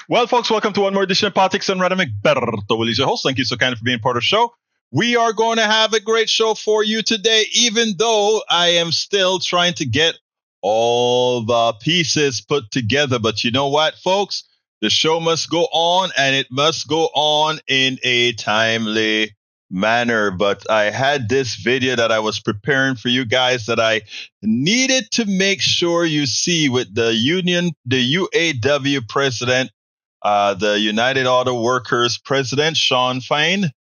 Well, folks, welcome to one more edition of Politics and Random. Egberto Willies, your host. Thank you so kind for being part of the show. We are going to have a great show for you today, even though I am still trying to get all the pieces put together. But you know what, folks? The show must go on, and it must go on in a timely manner. But I had this video that I was preparing for you guys that I needed to make sure you see with the UAW President, the United Auto Workers President Shawn Fain.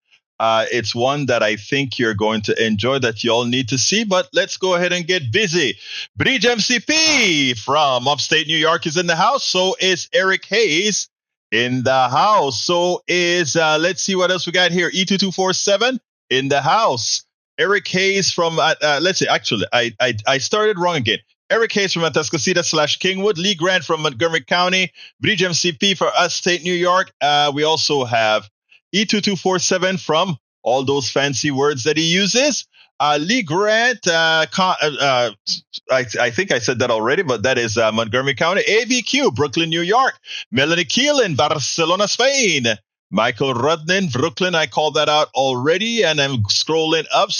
It's one that I think you're going to enjoy, that you all need to see. But let's go ahead and get busy. Bridge MCP from upstate New York is in the house. So is Eric Hayes in the house. So is, let's see what else we got here. E2247 in the house. Eric Hayes from, let's see, actually, I started wrong again. Eric Hayes from Atascocita/Kingwood, Lee Grant from Montgomery County, Bridge MCP for upstate New York. We also have E2247 from all those fancy words that he uses. Lee Grant, I think I said that already, but that is Montgomery County. AVQ, Brooklyn, New York. Melanie Keelan, Barcelona, Spain. Michael Rudnin, Brooklyn, I called that out already, and I'm scrolling up.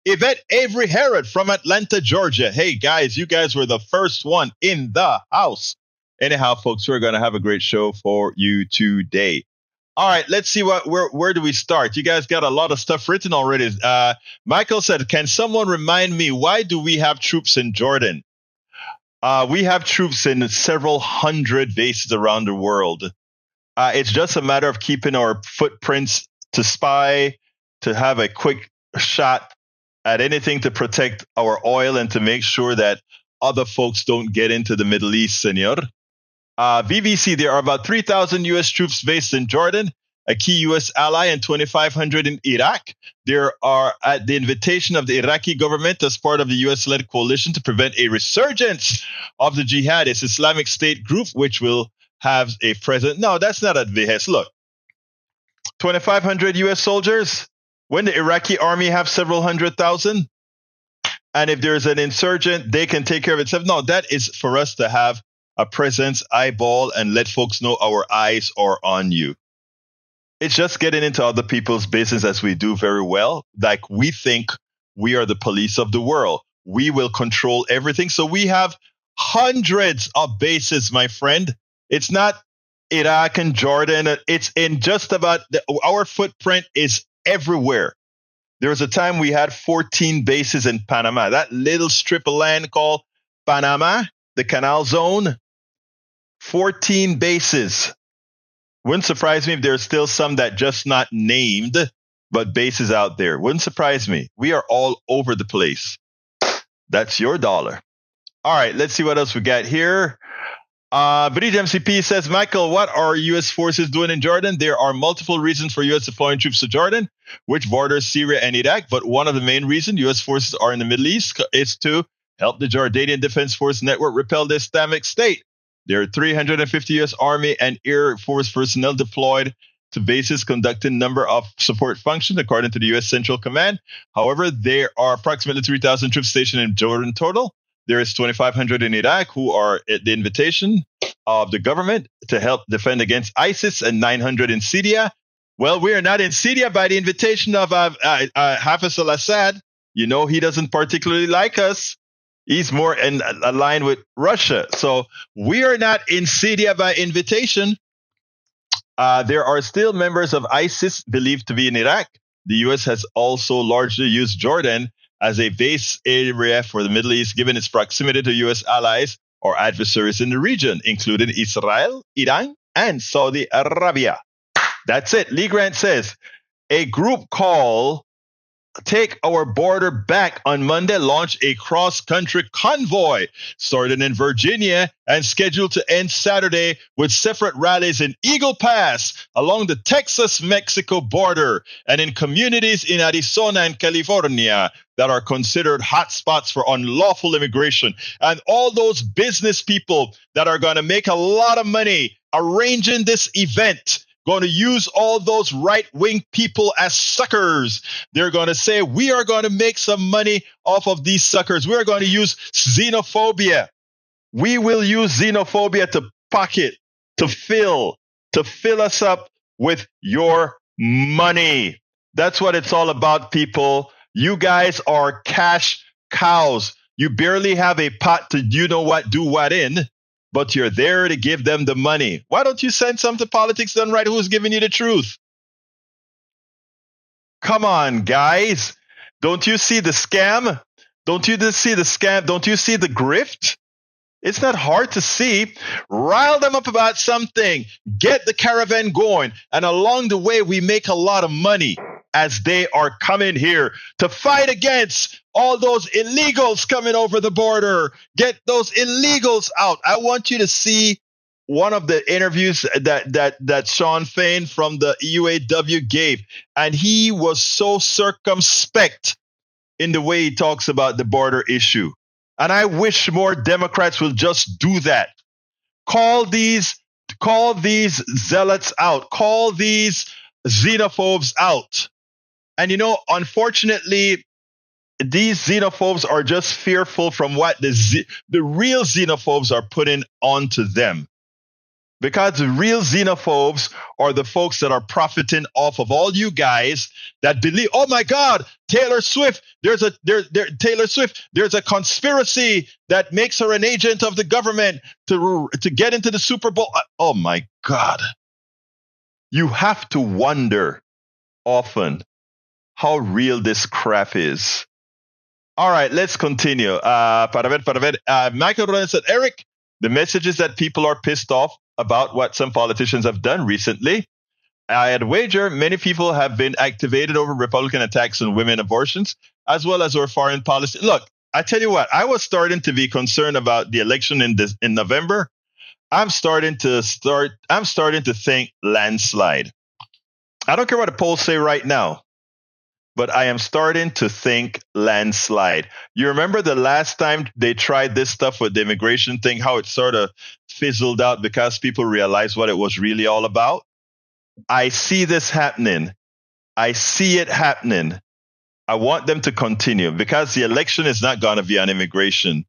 Yvette Avery Herod from Atlanta, Georgia. Hey, guys, you guys were the first one in the house. Anyhow, folks, we're going to have a great show for you today. All right, let's see where do we start? You guys got a lot of stuff written already. Michael said, can someone remind me, why do we have troops in Jordan? We have troops in several hundred bases around the world. It's just a matter of keeping our footprints to spy, to have a quick shot at anything to protect our oil and to make sure that other folks don't get into the Middle East, senor. BBC, there are about 3,000 U.S. troops based in Jordan, a key U.S. ally, and 2,500 in Iraq. There are at the invitation of the Iraqi government as part of the U.S.-led coalition to prevent a resurgence of the jihadist Islamic State group, which will have a president. No, that's not at behest. Look, 2,500 U.S. soldiers, when the Iraqi army have several 100,000, and if there's an insurgent, they can take care of itself. No, that is for us to have a presence, eyeball, and let folks know our eyes are on you. It's just getting into other people's business, as we do very well. Like, we think we are the police of the world. We will control everything. So we have hundreds of bases, my friend. It's not Iraq and Jordan. It's in just about, our footprint is everywhere. There was a time we had 14 bases in Panama. That little strip of land called Panama, the Canal Zone, 14 bases. Wouldn't surprise me if there's still some that just not named, but bases out there. Wouldn't surprise me. We are all over the place. That's your dollar. All right, let's see what else we got here. Bridge MCP says, Michael, what are U.S. forces doing in Jordan? There are multiple reasons for U.S. deploying troops to Jordan, which borders Syria and Iraq. But one of the main reasons U.S. forces are in the Middle East is to help the Jordanian Defense Force network repel the Islamic State. There are 350 U.S. Army and Air Force personnel deployed to bases conducting a number of support functions, according to the U.S. Central Command. However, there are approximately 3,000 troops stationed in Jordan total. There is 2,500 in Iraq who are at the invitation of the government to help defend against ISIS, and 900 in Syria. Well, we are not in Syria by the invitation of Hafez al-Assad. You know, he doesn't particularly like us. He's more aligned with Russia. So we are not in Syria by invitation. There are still members of ISIS believed to be in Iraq. The U.S. has also largely used Jordan as a base area for the Middle East, given its proximity to U.S. allies or adversaries in the region, including Israel, Iran, and Saudi Arabia. That's it. Lee Grant says, a group called Take Our Border Back on Monday launched a cross-country convoy starting in Virginia and scheduled to end Saturday with separate rallies in Eagle Pass along the Texas-Mexico border and in communities in Arizona and California that are considered hotspots for unlawful immigration. And all those business people that are going to make a lot of money arranging this event, going to use all those right-wing people as suckers. They're going to say, we are going to make some money off of these suckers. We are going to use xenophobia. We will use xenophobia to pocket to fill us up with your money. That's what it's all about, people. You guys are cash cows. You barely have a pot to do what in, but you're there to give them the money. Why don't you send some to Politics Done Right who's giving you the truth? Come on, guys. Don't you see the scam? Don't you see the scam? Don't you see the grift? It's not hard to see. Rile them up about something. Get the caravan going. And along the way, we make a lot of money as they are coming here to fight against all those illegals coming over the border. Get those illegals out. I want you to see one of the interviews that Shawn Fain from the UAW gave. And he was so circumspect in the way he talks about the border issue. And I wish more Democrats will just do that. Call these zealots out. Call these xenophobes out. And unfortunately, these xenophobes are just fearful from what the real xenophobes are putting onto them. Because the real xenophobes are the folks that are profiting off of all you guys that believe, oh my God, Taylor Swift, there's a conspiracy that makes her an agent of the government to get into the Super Bowl. Oh my God. You have to wonder often how real this crap is. All right, let's continue. Michael Ronan said, Eric, the message is that people are pissed off about what some politicians have done recently. I had wager many people have been activated over Republican attacks on women abortions, as well as our foreign policy. Look, I tell you what, I was starting to be concerned about the election in November. I'm starting to think landslide. I don't care what the polls say right now, but I am starting to think landslide. You remember the last time they tried this stuff with the immigration thing, how it sort of fizzled out because people realized what it was really all about? I see this happening. I see it happening. I want them to continue because the election is not going to be on immigration.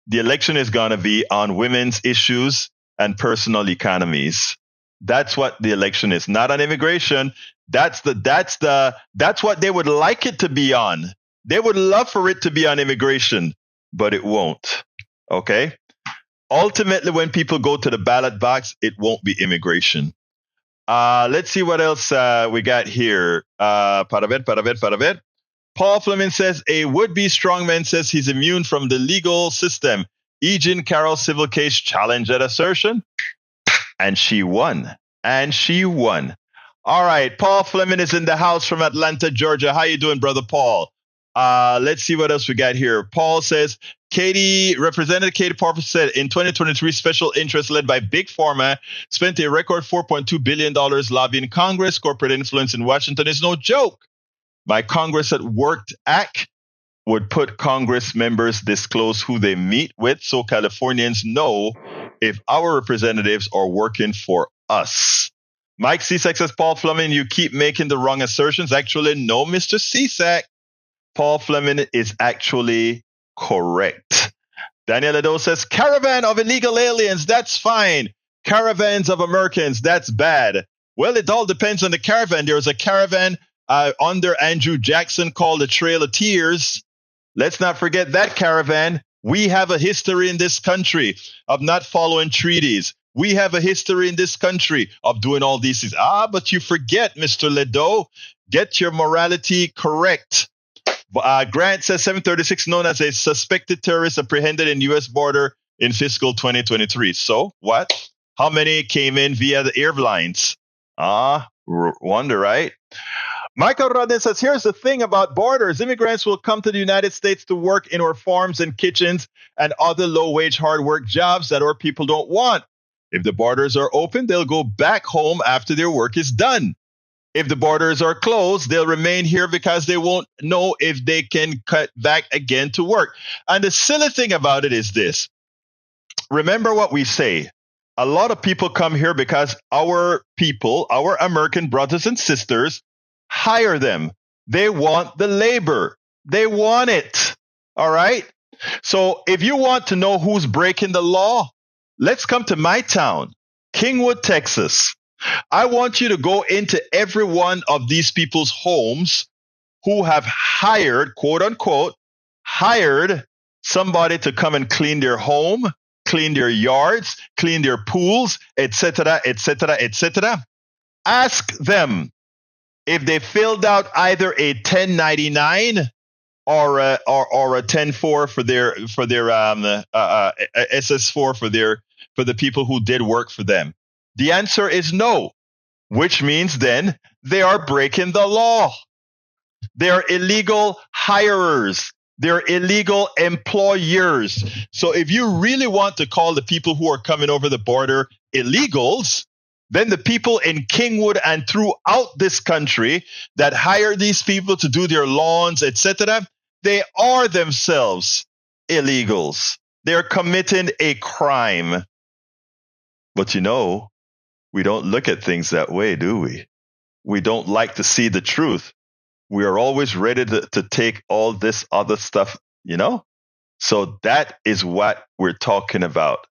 The election is going to be on women's issues and personal economies. That's what the election is, not on immigration. That's what they would like it to be on. They would love for it to be on immigration, but it won't. Okay? Ultimately, when people go to the ballot box, it won't be immigration. Let's see what else we got here. Paul Fleming says, a would-be strongman says he's immune from the legal system. E. Jean Carroll's civil case challenged that assertion. And she won. All right, Paul Fleming is in the house from Atlanta, Georgia. How you doing, brother Paul? Let's see what else we got here. Paul says, Representative Katie Parker said in 2023, special interests led by Big Pharma spent a record $4.2 billion lobbying Congress. Corporate influence in Washington is no joke. My Congress at Work Act would put Congress members disclose who they meet with so Californians know if our representatives are working for us. Mike Cisak says, Paul Fleming, you keep making the wrong assertions. Actually, no, Mr. Cisak. Paul Fleming is actually correct. Daniel Ado says, caravan of illegal aliens, that's fine. Caravans of Americans, that's bad. Well, it all depends on the caravan. There was a caravan under Andrew Jackson called the Trail of Tears. Let's not forget that caravan. We have a history in this country of not following treaties. We have a history in this country of doing all these things. But you forget, Mr. Ledo, get your morality correct. Grant says 736 known as a suspected terrorist apprehended in U.S. border in fiscal 2023. So what? How many came in via the airlines? Wonder, right? Michael Rodin says, here's the thing about borders. Immigrants will come to the United States to work in our farms and kitchens and other low-wage, hard-work jobs that our people don't want. If the borders are open, they'll go back home after their work is done. If the borders are closed, they'll remain here because they won't know if they can cut back again to work. And the silly thing about it is this. Remember what we say. A lot of people come here because our people, our American brothers and sisters, hire them. They want the labor. They want it. All right? So if you want to know who's breaking the law, let's come to my town. Kingwood, Texas. I want you to go into every one of these people's homes who have hired, quote unquote, hired somebody to come and clean their home, clean their yards, clean their pools, etc., etc., etc. Ask them if they filled out either a 1099 or a 10-4 for their SS4 for the people who did work for them. The answer is no, which means then they are breaking the law. They're illegal hirers. They're illegal employers. So if you really want to call the people who are coming over the border illegals, then the people in Kingwood and throughout this country that hire these people to do their lawns, etc., they are themselves illegals. They're committing a crime. But we don't look at things that way, do we? We don't like to see the truth. We are always ready to take all this other stuff, So that is what we're talking about.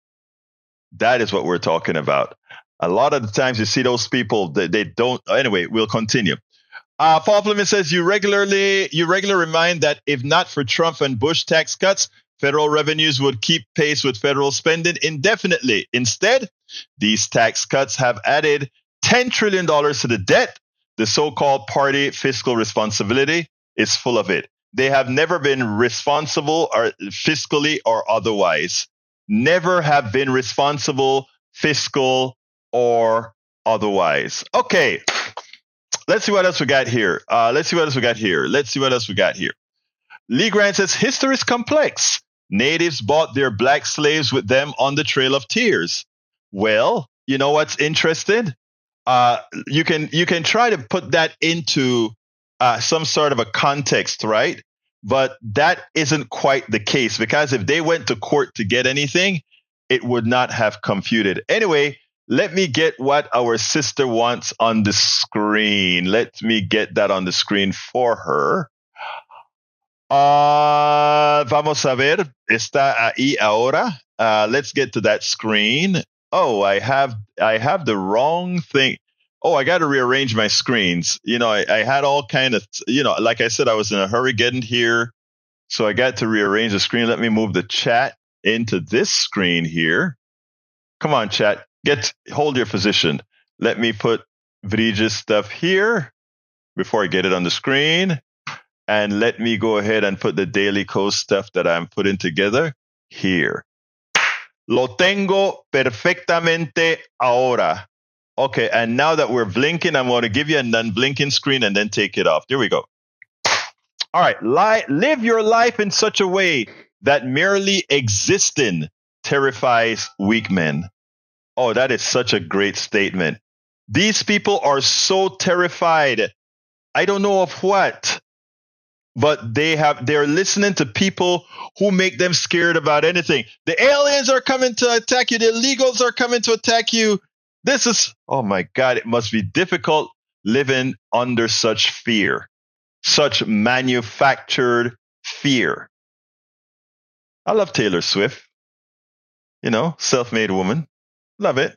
That is what we're talking about. A lot of the times you see those people, they don't. Anyway, we'll continue. Paul Fleming says, you regularly remind that if not for Trump and Bush tax cuts, federal revenues would keep pace with federal spending indefinitely. Instead, these tax cuts have added $10 trillion to the debt. The so-called party fiscal responsibility is full of it. They have never been responsible or fiscally or otherwise. Never have been responsible, fiscal or otherwise. Okay. Let's see what else we got here. Lee Grant says, history is complex. Natives bought their black slaves with them on the Trail of Tears. Well, you know what's interesting? You can try to put that into some sort of a context, right? But that isn't quite the case, because if they went to court to get anything, it would not have computed. Anyway, let me get what our sister wants on the screen. Let me get that on the screen for her. Vamos a ver. Está ahí ahora. Let's get to that screen. Oh, I have the wrong thing. Oh, I got to rearrange my screens. I had all kind of, like I said, I was in a hurry getting here. So I got to rearrange the screen. Let me move the chat into this screen here. Come on, chat. Hold your position. Let me put Vrija's stuff here before I get it on the screen. And let me go ahead and put the Daily Kos stuff that I'm putting together here. Lo tengo perfectamente ahora. Okay, and now that we're blinking, I'm going to give you a non-blinking screen and then take it off. There we go. All right, live your life in such a way that merely existing terrifies weak men. Oh, that is such a great statement. These people are so terrified. I don't know of what, but they're listening to people who make them scared about anything. The aliens are coming to attack you. The illegals are coming to attack you. Oh my God, it must be difficult living under such fear, such manufactured fear. I love Taylor Swift, self-made woman. Love it.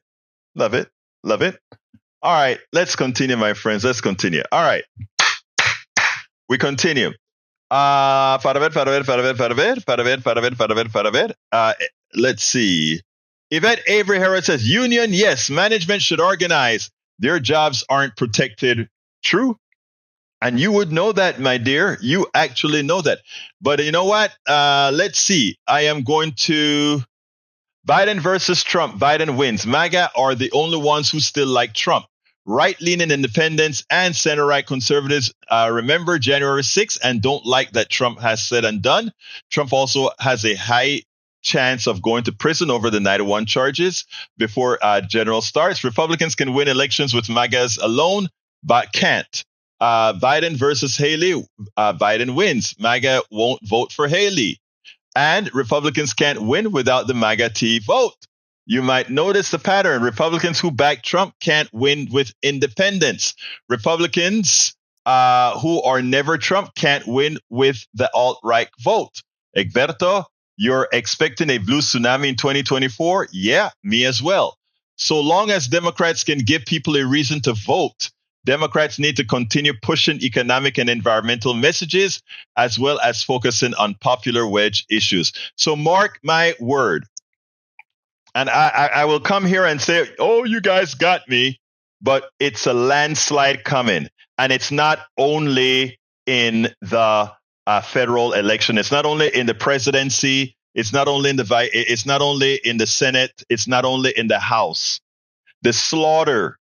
Love it. Love it. All right. Let's continue, my friends. Let's continue. All right. We continue. Let's see. Yvette Avery Herod says, union, yes, management should organize. Their jobs aren't protected. True. And you would know that, my dear. You actually know that. But you know what? Let's see. I am going to... Biden versus Trump. Biden wins. MAGA are the only ones who still like Trump. Right-leaning independents and center-right conservatives remember January 6th and don't like that Trump has said and done. Trump also has a high chance of going to prison over the 91 charges before general starts. Republicans can win elections with MAGAs alone, but can't. Biden versus Haley. Biden wins. MAGA won't vote for Haley. And Republicans can't win without the MAGA-T vote. You might notice the pattern. Republicans who back Trump can't win with independents. Republicans who are never Trump can't win with the alt-right vote. Egberto, you're expecting a blue tsunami in 2024? Yeah, me as well. So long as Democrats can give people a reason to vote, Democrats need to continue pushing economic and environmental messages as well as focusing on popular wedge issues. So mark my word. And I will come here and say, oh, you guys got me, but it's a landslide coming. And it's not only in the federal election. It's not only in the presidency. It's not only in it's not only in the Senate. It's not only in the House. The slaughter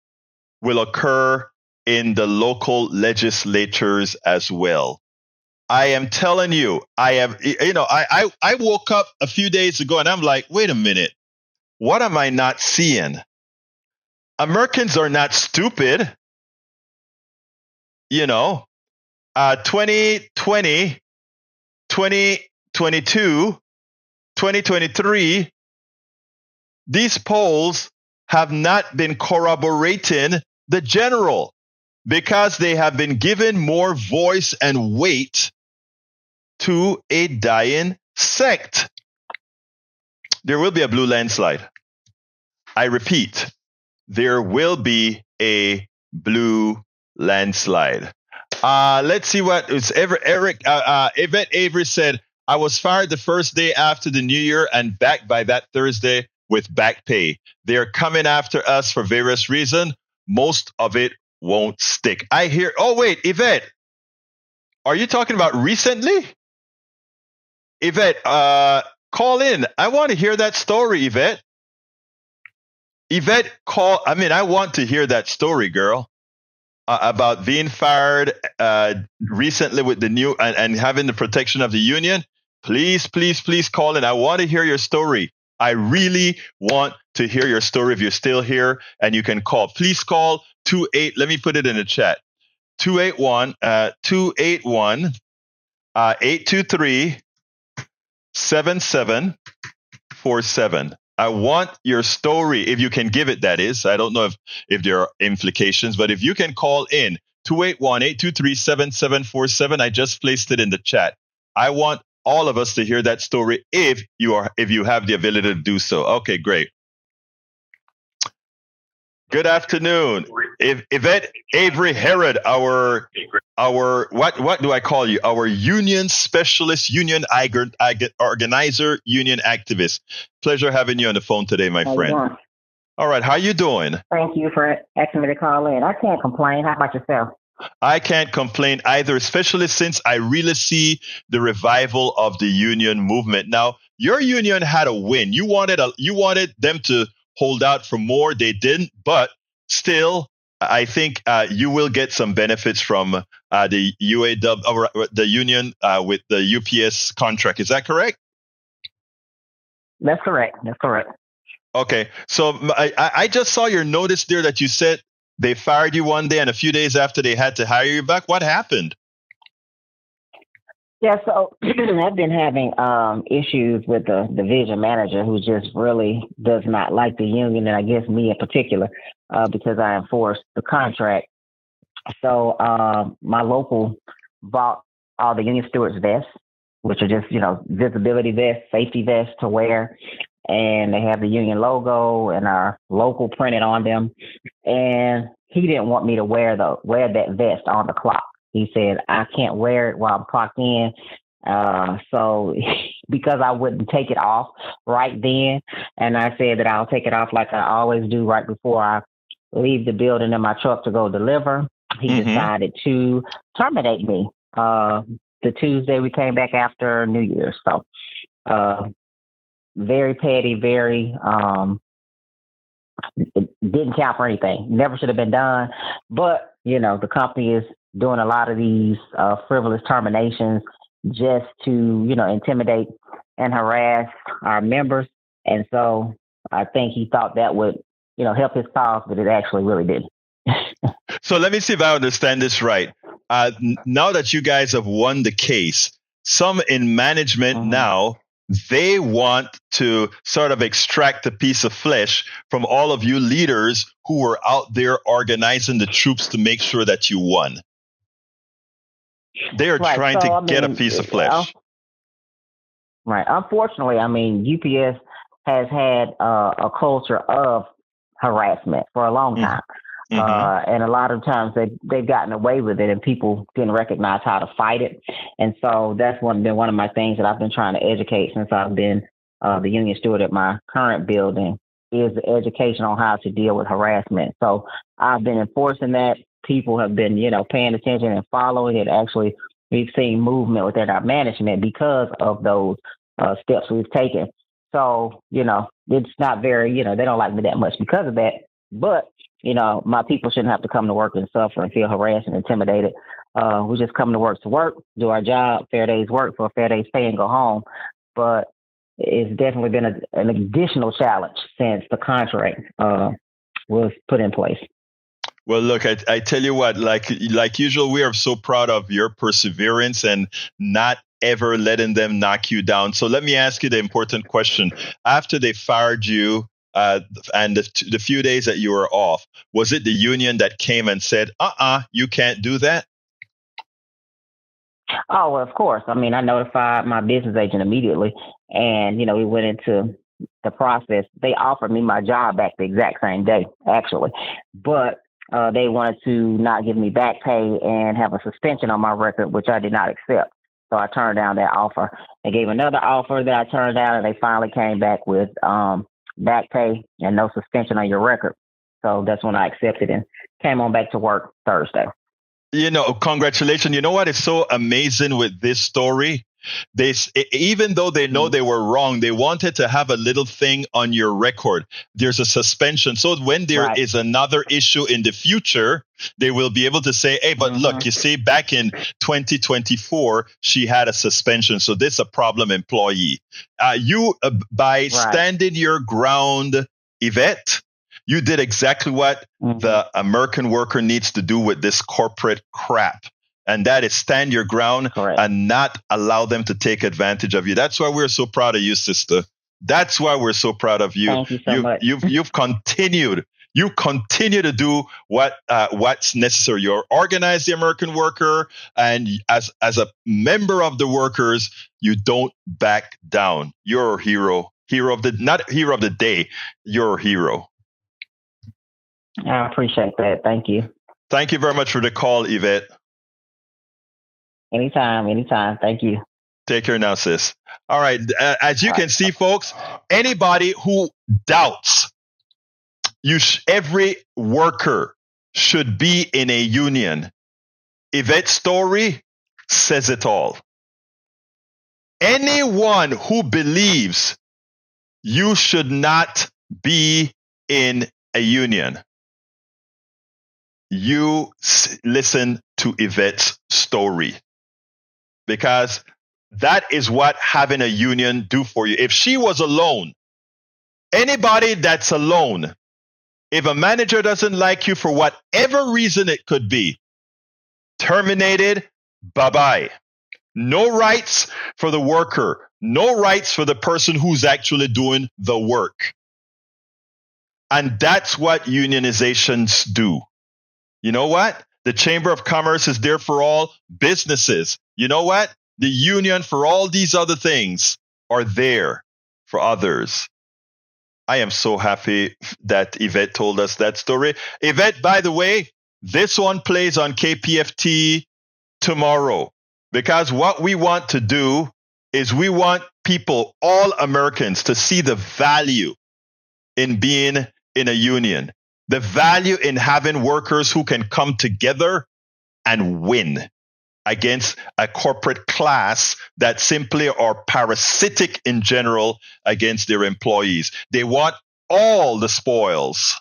will occur in the local legislatures as well. I am telling you, I woke up a few days ago and I'm like, wait a minute. What am I not seeing? Americans are not stupid. 2020, 2022, 2023, these polls have not been corroborating the general because they have been given more voice and weight to a dying sect. There will be a blue landslide. I repeat, there will be a blue landslide. Let's see what it's Eric. Yvette Avery said, I was fired the first day after the new year and back by that Thursday with back pay. They're coming after us for various reasons. Most of it won't stick. I hear, oh, wait, Yvette, are you talking about recently? Yvette, call in. I want to hear that story, Yvette. Yvette, I want to hear that story, girl, about being fired recently with the new and having the protection of the union. Please, please, please call in. I want to hear your story. I really want to hear your story. If you're still here and you can call, please call 28. Let me put it in the chat. 823 7747. I want your story, if you can give it, that is. I don't know if there are implications, but if you can call in 281-823-7747, I just placed it in the chat. I want all of us to hear that story if you have the ability to do so. Okay, great. Good afternoon. Yvette Avery Herod, our what do I call you? Our union specialist, union organizer, union activist. Pleasure having you on the phone today, my friend. All right, how you doing? Thank you for asking me to call in. I can't complain. How about yourself? I can't complain either, especially since I really see the revival of the union movement. Now, your union had a win. You wanted them to hold out for more. They didn't, but still, I think you will get some benefits from the UAW, or the union with the UPS contract. Is that correct? That's correct. That's correct. Okay. So I just saw your notice there that you said they fired you one day and a few days after they had to hire you back. What happened? Yeah, so I've been having issues with the division manager who just really does not like the union, and I guess me in particular, because I enforced the contract. So my local bought all the union stewards vests, which are just, visibility vests, safety vests to wear. And they have the union logo and our local printed on them. And he didn't want me to wear that vest on the clock. He said, I can't wear it while I'm clocked in. So because I wouldn't take it off right then, and I said that I'll take it off like I always do right before I leave the building in my truck to go deliver, he decided to terminate me. The Tuesday we came back after New Year's. So very petty, very it didn't count for anything. Never should have been done. But, the company is doing a lot of these frivolous terminations just to, intimidate and harass our members. And so I think he thought that would, help his cause, but it actually really didn't. So let me see if I understand this right. Now that you guys have won the case, some in management now, they want to sort of extract a piece of flesh from all of you leaders who were out there organizing the troops to make sure that you won. They are trying to get a piece of flesh. Right. Unfortunately, UPS has had a culture of harassment for a long time. And a lot of times they've gotten away with it and people didn't recognize how to fight it. And so that's been one of my things that I've been trying to educate since I've been the union steward at my current building is the education on how to deal with harassment. So I've been enforcing that. People have been, paying attention and following it. Actually, we've seen movement within our management because of those steps we've taken. So, it's not very, they don't like me that much because of that. But, my people shouldn't have to come to work and suffer and feel harassed and intimidated. We just come to work, do our job, fair day's work for a fair day's pay and go home. But it's definitely been an additional challenge since the contract was put in place. Well, look, I tell you what, like usual, we are so proud of your perseverance and not ever letting them knock you down. So let me ask you the important question. After they fired you and the few days that you were off, was it the union that came and said, you can't do that? Oh, well, of course. I mean, I notified my business agent immediately, and, we went into the process. They offered me my job back the exact same day, actually. But they wanted to not give me back pay and have a suspension on my record, which I did not accept. So I turned down that offer. They gave another offer that I turned down, and they finally came back with back pay and no suspension on your record. So that's when I accepted and came on back to work Thursday. Congratulations. You know what is so amazing with this story? Even though they know they were wrong, they wanted to have a little thing on your record. There's a suspension. So when there is another issue in the future, they will be able to say, hey, but look, you see, back in 2024, she had a suspension. So this is a problem employee. By standing your ground, Yvette, you did exactly what the American worker needs to do with this corporate crap. And that is stand your ground and not allow them to take advantage of you. That's why we're so proud of you, sister. That's why we're so proud of you. Thank you so much. You've continued. You continue to do what's necessary. You're organized, the American worker, and as a member of the workers, you don't back down. You're a hero. Not hero of the day. You're a hero. I appreciate that. Thank you. Thank you very much for the call, Yvette. Anytime. Thank you. Take care now, sis. All right. As you can see, folks, anybody who doubts every worker should be in a union, Yvette's story says it all. Anyone who believes you should not be in a union, you listen to Yvette's story. Because that is what having a union do for you. If she was alone, anybody that's alone, if a manager doesn't like you for whatever reason it could be, terminated, bye-bye. No rights for the worker. No rights for the person who's actually doing the work. And that's what unionizations do. You know what? The Chamber of Commerce is there for all businesses. You know what? The union for all these other things are there for others. I am so happy that Yvette told us that story. Yvette, by the way, this one plays on KPFT tomorrow, because what we want to do is we want people, all Americans, to see the value in being in a union, the value in having workers who can come together and win against a corporate class that simply are parasitic in general against their employees. They want all the spoils.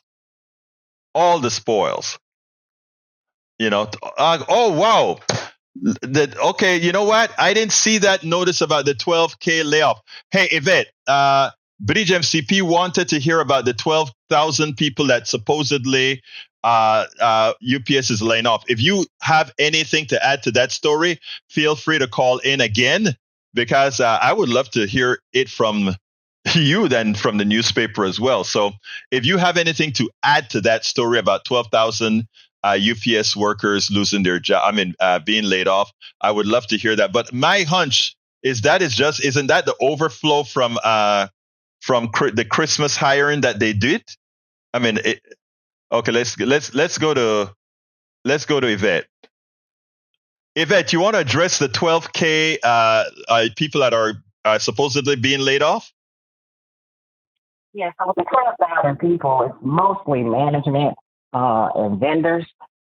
All the spoils. Oh, wow. Okay, you know what? I didn't see that notice about the 12K layoff. Hey, Yvette, Bridge MCP wanted to hear about the 12,000 people that supposedly UPS is laying off. If you have anything to add to that story, feel free to call in again, because I would love to hear it from you than from the newspaper as well. So if you have anything to add to that story about 12,000 UPS workers losing their job, being laid off, I would love to hear that. But my hunch is isn't that the overflow from the Christmas hiring that they did? I mean, okay. Let's go to Yvette. Yvette, you want to address the 12K people that are supposedly being laid off? Yeah, so the 12,000 people is mostly management and vendors,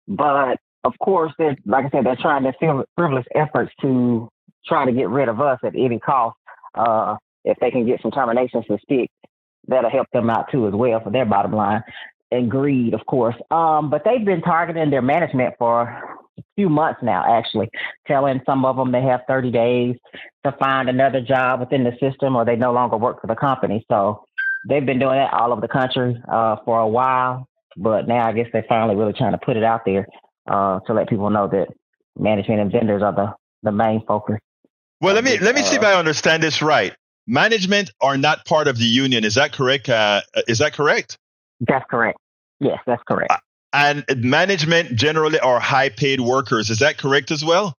but of course, like I said, they're trying to frivolous efforts to try to get rid of us at any cost. If they can get some terminations to stick, that'll help them out too as well for their bottom line. And greed, of course. But they've been targeting their management for a few months now, actually, telling some of them they have 30 days to find another job within the system or they no longer work for the company. So they've been doing that all over the country for a while. But now I guess they're finally really trying to put it out there to let people know that management and vendors are the main focus. Well, let me see if I understand this right. Management are not part of the union. Is that correct? Is that correct? That's correct. Yes, that's correct. And management generally are high-paid workers. Is that correct as well?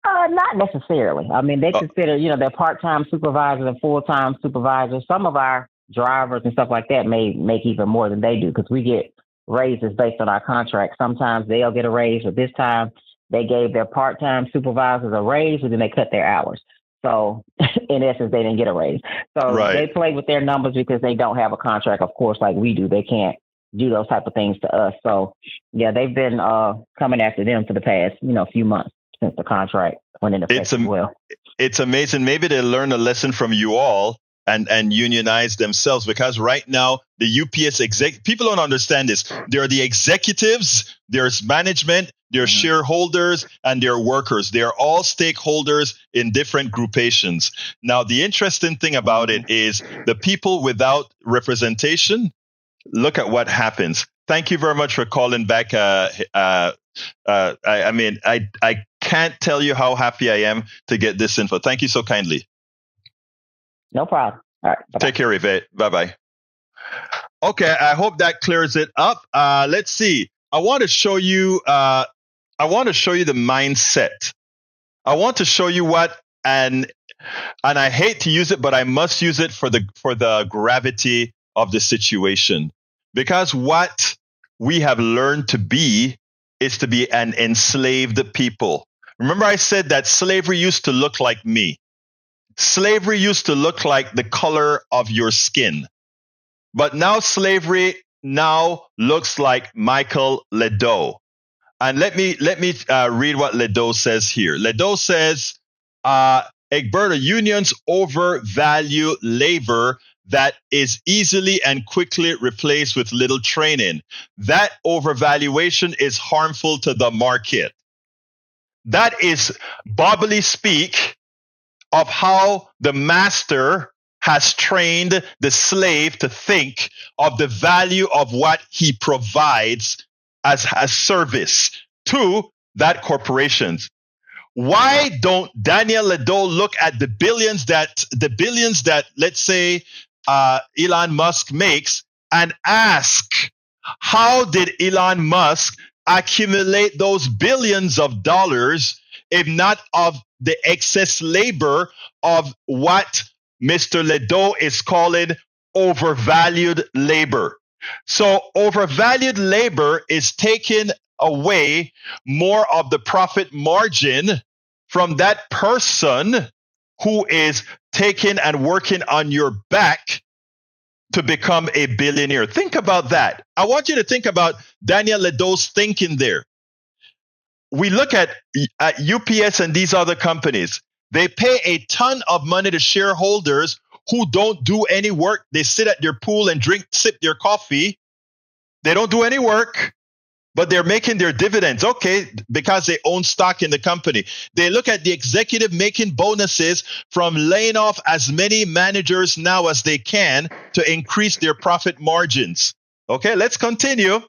Not necessarily. I mean, they consider, they're part-time supervisors and full-time supervisors. Some of our drivers and stuff like that may make even more than they do because we get raises based on our contract. Sometimes they'll get a raise, but this time they gave their part-time supervisors a raise and then they cut their hours. So in essence, they didn't get a raise. So They play with their numbers because they don't have a contract, of course, like we do. They can't do those type of things to us. So yeah, they've been coming after them for the past, few months since the contract went into effect as well. It's amazing. Maybe they learn a lesson from you all and unionize themselves, because right now the UPS people don't understand this. There are the executives, there's management, there's shareholders, and there are workers. They are all stakeholders in different groupations. Now, the interesting thing about it is the people without representation, look at what happens. Thank you very much for calling back. I can't tell you how happy I am to get this info. Thank you so kindly. No problem. All right. Bye-bye. Take care, Yvette. Bye-bye. Okay, I hope that clears it up. Let's see. I want to show you the mindset. I want to show you and I hate to use it, but I must use it for the gravity of the situation. Because what we have learned to be is to be an enslaved people. Remember I said that slavery used to look like me. Slavery used to look like the color of your skin. But now slavery looks like Michael Ledoux. And let me read what Ledoux says here. Ledoux says, Egberta, unions overvalue labor that is easily and quickly replaced with little training. That overvaluation is harmful to the market. That is Bobbly speak of how the master has trained the slave to think of the value of what he provides as a service to that corporations. Why don't Daniel Ledoux look at the billions that let's say Elon Musk makes and ask, how did Elon Musk accumulate those billions of dollars if not of the excess labor of what Mr. Ledoux is calling overvalued labor? So overvalued labor is taking away more of the profit margin from that person who is taking and working on your back to become a billionaire. Think about that. I want you to think about Daniel Ledoux's thinking there. We look at UPS and these other companies. They pay a ton of money to shareholders who don't do any work. They sit at their pool and sip their coffee. They don't do any work, but they're making their dividends. Okay, because they own stock in the company. They look at the executive making bonuses from laying off as many managers now as they can to increase their profit margins. Okay, let's continue.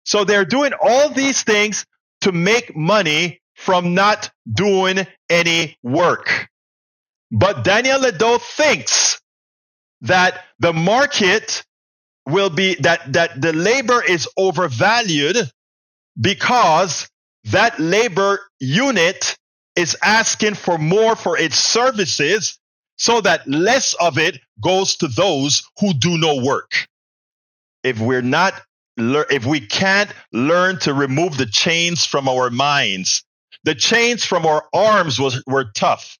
So they're doing all these things to make money from not doing any work. But Daniel Ledoux thinks that the market will be that the labor is overvalued because that labor unit is asking for more for its services so that less of it goes to those who do no work. if we can't learn to remove the chains from our minds. The chains from our arms were tough,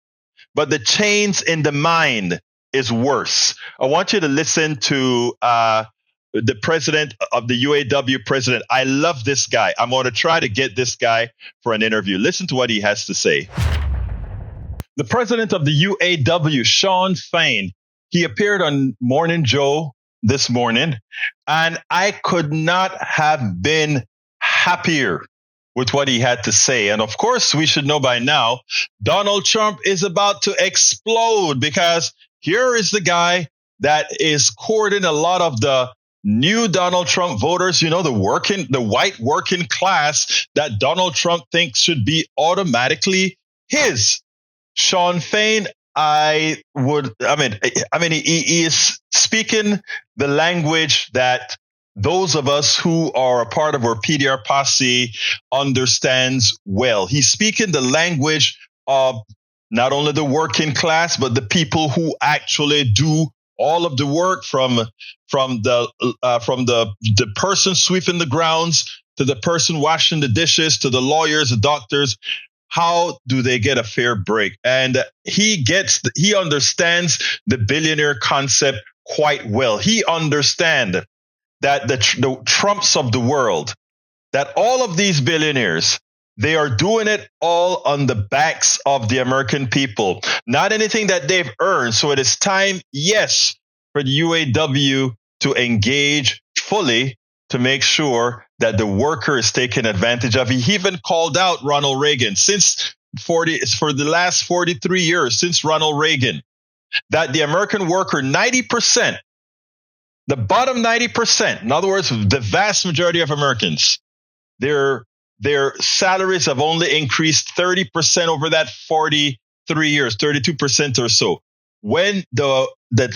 but the chains in the mind is worse. I want you to listen to the president of the UAW president. I love this guy. I'm going to try to get this guy for an interview. Listen to what he has to say. The president of the UAW, Shawn Fain, he appeared on Morning Joe this morning, and I could not have been happier with what he had to say. And of course, we should know by now, Donald Trump is about to explode, because here is the guy that is courting a lot of the new Donald Trump voters, the white working class that Donald Trump thinks should be automatically his. Shawn Fain, he is speaking the language that those of us who are a part of our PDR posse understands well. He's speaking the language of not only the working class, but the people who actually do all of the work, from the person sweeping the grounds to the person washing the dishes to the lawyers, the doctors. How do they get a fair break? And he understands the billionaire concept quite well. He understands that the Trumps of the world, that all of these billionaires, they are doing it all on the backs of the American people, not anything that they've earned. So it is time, yes, for the UAW to engage fully to make sure that the worker is taken advantage of. He even called out Ronald Reagan for the last 43 years, since Ronald Reagan, that the American worker, 90%, the bottom 90%, in other words, the vast majority of Americans, their salaries have only increased 30% over that 43 years, 32% or so. When the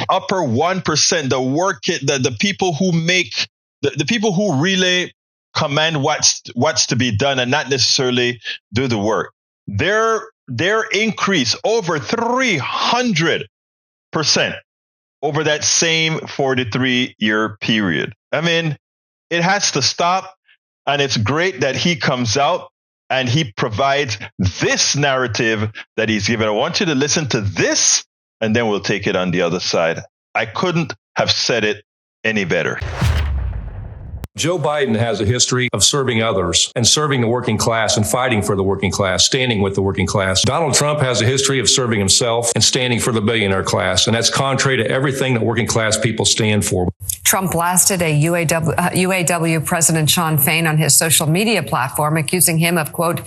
upper 1%, the people who make, the people who really command what's to be done and not necessarily do the work, their increase over 300% over that same 43-year period. I mean, it has to stop. And it's great that he comes out and he provides this narrative that he's given. I want you to listen to this, and then we'll take it on the other side. I couldn't have said it any better. Joe Biden has a history of serving others and serving the working class and fighting for the working class, standing with the working class. Donald Trump has a history of serving himself and standing for the billionaire class. And that's contrary to everything that working class people stand for. Trump blasted a UAW President Shawn Fain on his social media platform, accusing him of, quote,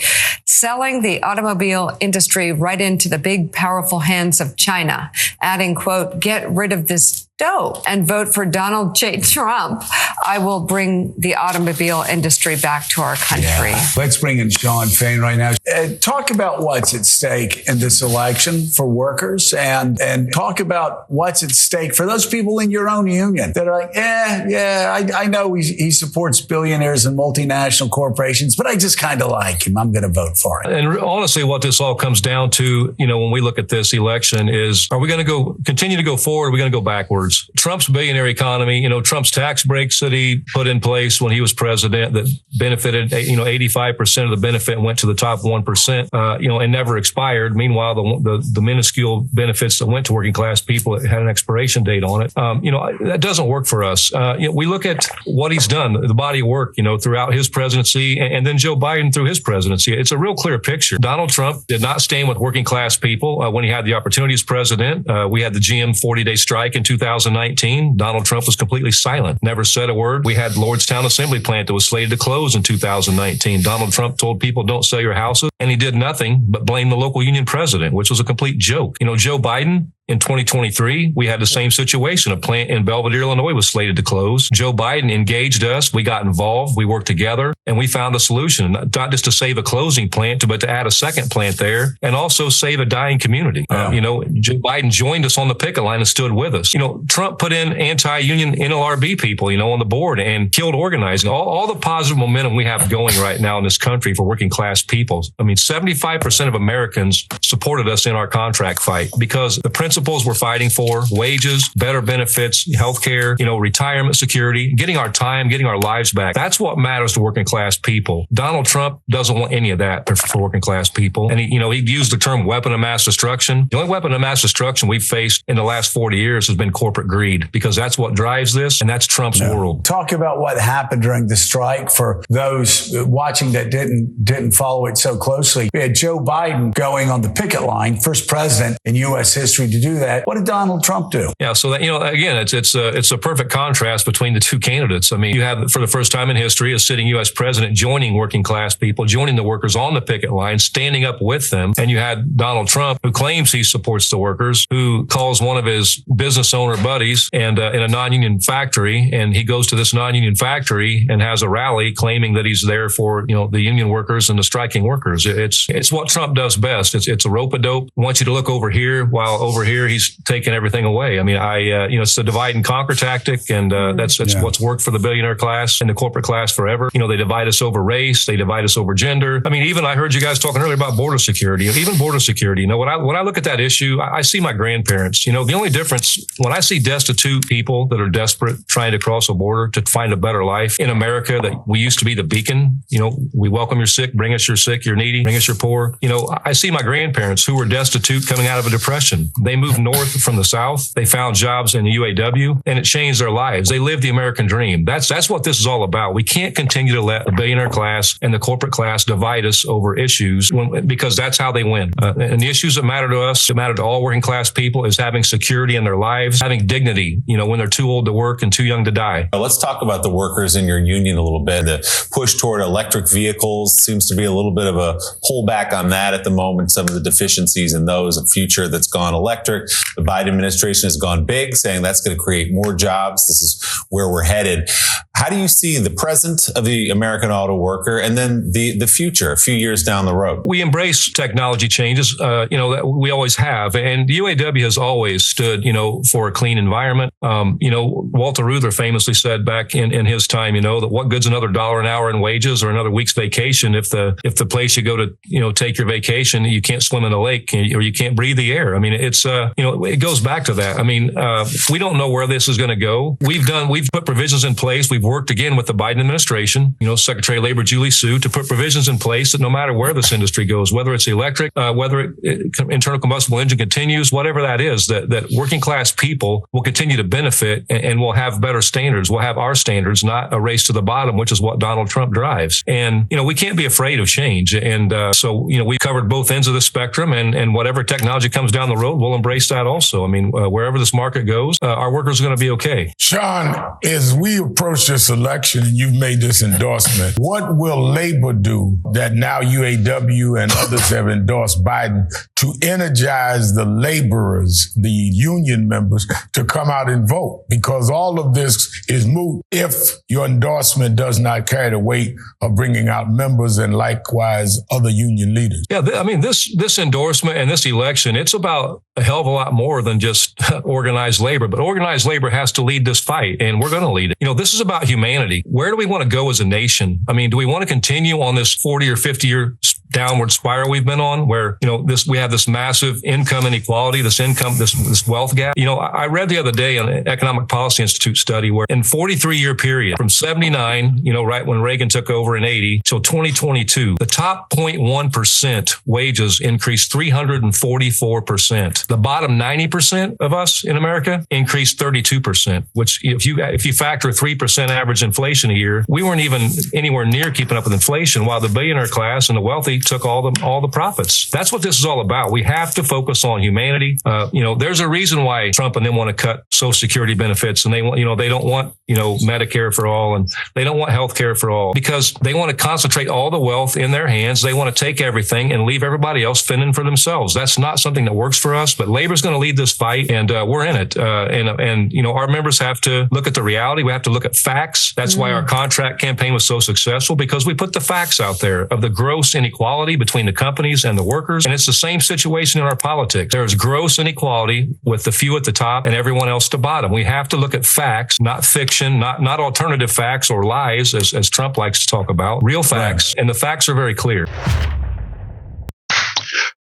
selling the automobile industry right into the big, powerful hands of China, adding, quote, get rid of this dough and vote for Donald J. Trump. I will bring the automobile industry back to our country. Yeah. Let's bring in Shawn Fain right now. Talk about what's at stake in this election for workers, and talk about what's at stake for those people in your own union that are like, I know he supports billionaires and multinational corporations, but I just kind of like him. I'm going to vote for it. And honestly, what this all comes down to, when we look at this election is, are we going to continue to go forward? Or are we going to go backwards? Trump's billionaire economy, Trump's tax breaks that he put in place when he was president that benefited, 85% of the benefit went to the top 1%, and never expired. Meanwhile, the minuscule benefits that went to working class people had an expiration date on it. That doesn't work for us. We look at what he's done, the body of work, throughout his presidency, and then Joe Biden through his presidency. It's a real clear picture. Donald Trump did not stand with working class people when he had the opportunity as president. We had the GM 40-day strike in 2019. Donald Trump was completely silent, never said a word. We had Lordstown Assembly Plant that was slated to close in 2019. Donald Trump told people, don't sell your houses, and he did nothing but blame the local union president, which was a complete joke. Joe Biden, in 2023, we had the same situation. A plant in Belvedere, Illinois was slated to close. Joe Biden engaged us. We got involved. We worked together, and we found a solution, not just to save a closing plant, but to add a second plant there and also save a dying community. Joe Biden joined us on the picket line and stood with us. Trump put in anti-union NLRB people, on the board and killed organizing. All the positive momentum we have going right now in this country for working class people. 75% of Americans supported us in our contract fight because the principle principles we're fighting for: wages, better benefits, healthcare, retirement security, getting our time, getting our lives back. That's what matters to working class people. Donald Trump doesn't want any of that for working class people. And he used the term weapon of mass destruction. The only weapon of mass destruction we've faced in the last 40 years has been corporate greed, because that's what drives this, and that's Trump's world. Talk about what happened during the strike for those watching that didn't follow it so closely. We had Joe Biden going on the picket line, first president in U.S. history to do that. What did Donald Trump do? Yeah, so that, again, it's a perfect contrast between the two candidates. I mean, you have, for the first time in history, a sitting U.S. president joining working class people, joining the workers on the picket line, standing up with them. And you had Donald Trump, who claims he supports the workers, who calls one of his business owner buddies and in a non-union factory, and he goes to this non-union factory and has a rally claiming that he's there for the union workers and the striking workers. It's what Trump does best. It's a rope-a-dope. I want you to look over here, while over here he's taking everything away. I mean, it's the divide and conquer tactic, and that's what's worked for the billionaire class and the corporate class forever. They divide us over race, they divide us over gender. I mean, even I heard you guys talking earlier about border security. Even border security. When I look at that issue, I see my grandparents. The only difference when I see destitute people that are desperate trying to cross a border to find a better life in America, that we used to be the beacon. We welcome your sick, bring us your sick, your needy, bring us your poor. I see my grandparents who were destitute coming out of a depression. They moved north from the South. They found jobs in the UAW, and it changed their lives. They lived the American dream. That's what this is all about. We can't continue to let the billionaire class and the corporate class divide us over issues because that's how they win. And the issues that matter to us, that matter to all working class people, is having security in their lives, having dignity, when they're too old to work and too young to die. Let's talk about the workers in your union a little bit. The push toward electric vehicles seems to be a little bit of a pullback on that at the moment. Some of the deficiencies in those, a future that's gone electric. The Biden administration has gone big, saying that's going to create more jobs. This is where we're headed. How do you see the present of the American auto worker and then the future a few years down the road? We embrace technology changes, that we always have. And the UAW has always stood, for a clean environment. Walter Reuther famously said back in his time, that what good's another $1 an hour in wages or another week's vacation if the place you go to, take your vacation, you can't swim in the lake or you can't breathe the air. I mean, it's, it goes back to that. I mean, we don't know where this is going to go. We've put provisions in place. We've worked again with the Biden administration, Secretary of Labor Julie Su, to put provisions in place that no matter where this industry goes, whether it's electric, whether internal combustible engine continues, whatever that is, that working class people will continue to benefit and will have better standards. We'll have our standards, not a race to the bottom, which is what Donald Trump drives. And, we can't be afraid of change. And so, we've covered both ends of the spectrum, and whatever technology comes down the road, we'll embrace that also. I mean, wherever this market goes, our workers are going to be okay. Shawn, as we approach this election, and you've made this endorsement, what will labor do that now UAW and others have endorsed Biden to energize the laborers, the union members, to come out and vote? Because all of this is moot if your endorsement does not carry the weight of bringing out members and likewise other union leaders. Yeah, I mean, this endorsement and this election, it's about a hell of a lot more than just organized labor. But organized labor has to lead this fight, and we're going to lead it. This is about humanity. Where do we want to go as a nation? I mean, do we want to continue on this 40 or 50 year downward spiral we've been on, where we have this massive income inequality, this wealth gap? I read the other day on an Economic Policy Institute study where in 43-year period from 79, right when Reagan took over in 80 till 2022, the top 0.1% wages increased 344%. The bottom 90% of us in America increased 32%, which if you factor 3% average inflation a year, we weren't even anywhere near keeping up with inflation, while the billionaire class and the wealthy took all the profits. That's what this is all about. We have to focus on humanity. There's a reason why Trump and them want to cut Social Security benefits, and they don't want Medicare for all, and they don't want health care for all, because they want to concentrate all the wealth in their hands. They want to take everything and leave everybody else fending for themselves. That's not something that works for us, but labor's going to lead this fight, and we're in it. And our members have to look at the reality. We have to look at facts. That's why our contract campaign was so successful, because we put the facts out there of the gross inequality between the companies and the workers. And it's the same situation in our politics. There's gross inequality with the few at the top and everyone else at the bottom. We have to look at facts, not fiction, not alternative facts or lies, as Trump likes to talk about, real facts. Right. And the facts are very clear.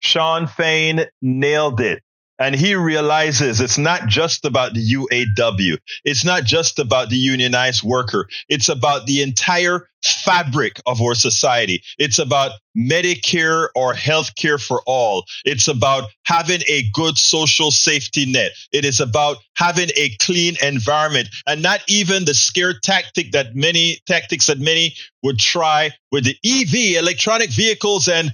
Shawn Fain nailed it. And he realizes it's not just about the UAW. It's not just about the unionized worker. It's about the entire fabric of our society. It's about Medicare or health care for all. It's about having a good social safety net. It is about having a clean environment, and not even the scare tactics that many would try with the EV, electronic vehicles, and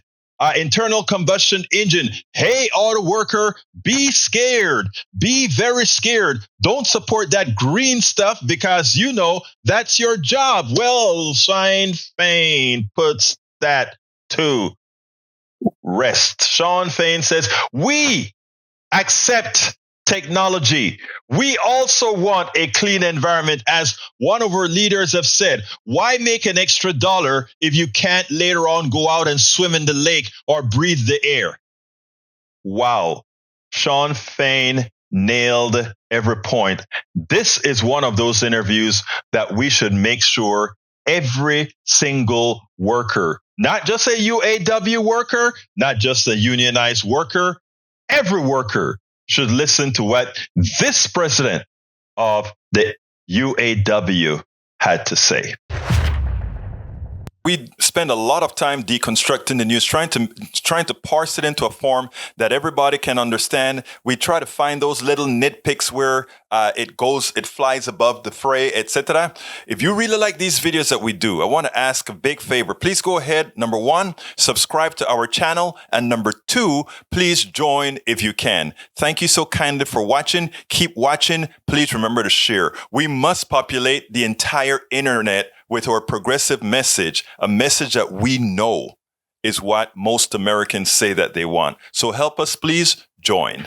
internal combustion engine. Hey, auto worker, be scared. Be very scared. Don't support that green stuff because you know that's your job. Well, Shawn Fain puts that to rest. Shawn Fain says, we accept technology. We also want a clean environment. As one of our leaders have said, why make an extra dollar if you can't later on go out and swim in the lake or breathe the air? Wow. Shawn Fain nailed every point. This is one of those interviews that we should make sure every single worker, not just a UAW worker, not just a unionized worker, every worker should listen to what this president of the UAW had to say. We spend a lot of time deconstructing the news, trying to parse it into a form that everybody can understand. We try to find those little nitpicks where it flies above the fray, etc. If you really like these videos that we do, I want to ask a big favor. Please go ahead. Number one, subscribe to our channel. And number two, please join if you can. Thank you so kindly for watching. Keep watching. Please remember to share. We must populate the entire internet with our progressive message, a message that we know is what most Americans say that they want. So help us, please join.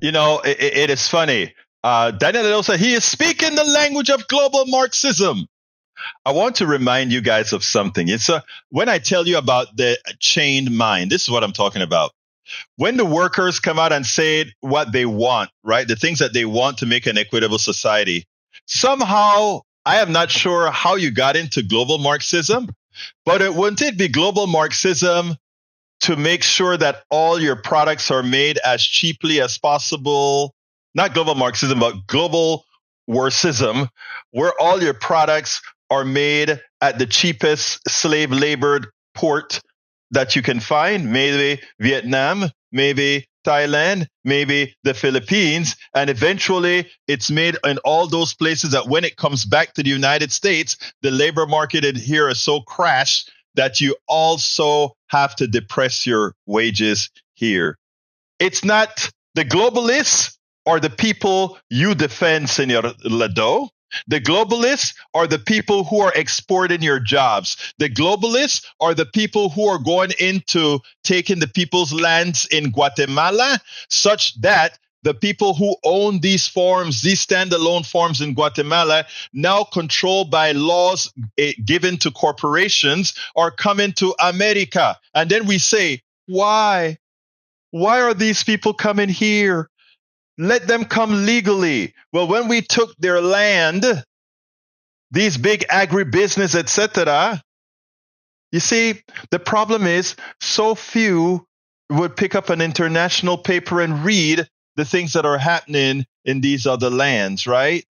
You know, it is funny. Daniel said he is speaking the language of global Marxism. I want to remind you guys of something. When I tell you about the chained mind, this is what I'm talking about. When the workers come out and say what they want, right, the things that they want to make an equitable society, somehow, I am not sure how you got into global Marxism, but wouldn't it be global Marxism to make sure that all your products are made as cheaply as possible? Not global Marxism, but global Worcism, where all your products are made at the cheapest slave labored port that you can find, maybe Vietnam, maybe Thailand, maybe the Philippines, and eventually it's made in all those places that when it comes back to the United States, the labor market here is so crashed that you also have to depress your wages here. It's not the globalists or the people you defend, Senor Lado. The globalists are the people who are exporting your jobs. The globalists are the people who are going into taking the people's lands in Guatemala, such that the people who own these farms, these standalone farms in Guatemala, now controlled by laws given to corporations, are coming to America. And then we say, why? Why are these people coming here? Let them come legally. Well, when we took their land, these big agribusiness, etc., you see, the problem is so few would pick up an international paper and read the things that are happening in these other lands, right?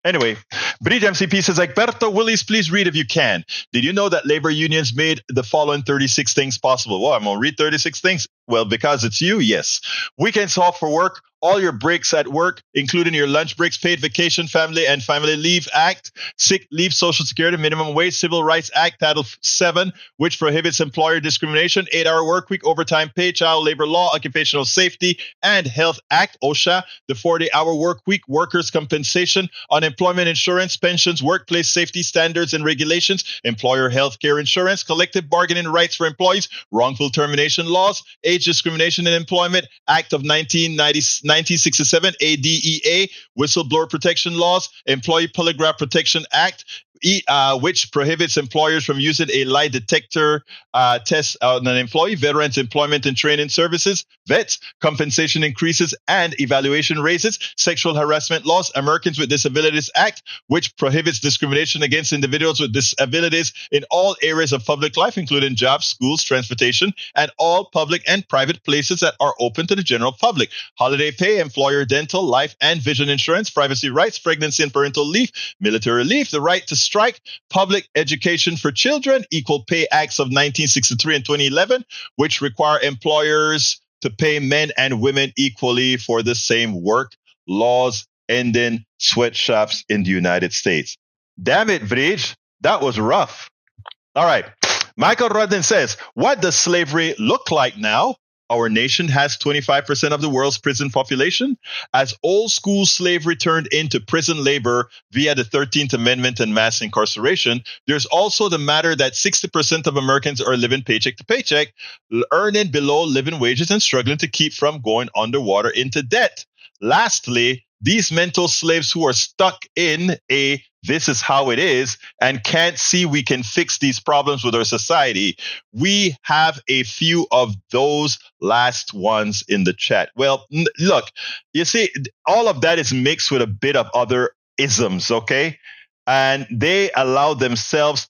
Anyway, Bridge MCP says, Egberto Willis, please read if you can. Did you know that labor unions made the following 36 things possible? Well, I'm going to read 36 things. Well, because it's you, yes. Weekends off for work, all your breaks at work, including your lunch breaks, paid vacation, family and family leave act, sick leave, Social Security, minimum wage, Civil Rights Act, Title VII, which prohibits employer discrimination, 8-hour work week, overtime pay, child labor law, Occupational Safety and Health Act, OSHA, the 40-hour work week, workers' compensation, unemployment insurance, pensions, workplace safety standards and regulations, employer health care insurance, collective bargaining rights for employees, wrongful termination laws, age discrimination in employment, Act of 1967, ADEA, whistleblower protection laws, Employee Polygraph Protection Act, which prohibits employers from using a lie detector test on an employee, Veterans Employment and Training Services, VETS, compensation increases and evaluation raises, sexual harassment laws, Americans with Disabilities Act, which prohibits discrimination against individuals with disabilities in all areas of public life, including jobs, schools, transportation, and all public and private places that are open to the general public. Holiday pay, employer dental, life, and vision insurance, privacy rights, pregnancy and parental leave, military leave, the right to strike, public education for children, Equal Pay Acts of 1963 and 2011, which require employers to pay men and women equally for the same work, laws ending sweatshops in the United States. Damn it, Vrij, that was rough. All right. Michael Rudden says, what does slavery look like now? Our nation has 25% of the world's prison population. As old school slavery turned into prison labor via the 13th Amendment and mass incarceration, there's also the matter that 60% of Americans are living paycheck to paycheck, earning below living wages and struggling to keep from going underwater into debt. Lastly, these mental slaves who are stuck in a this is how it is and can't see we can fix these problems with our society. We have a few of those last ones in the chat. Well, look, you see, all of that is mixed with a bit of other isms, okay? And they allow themselves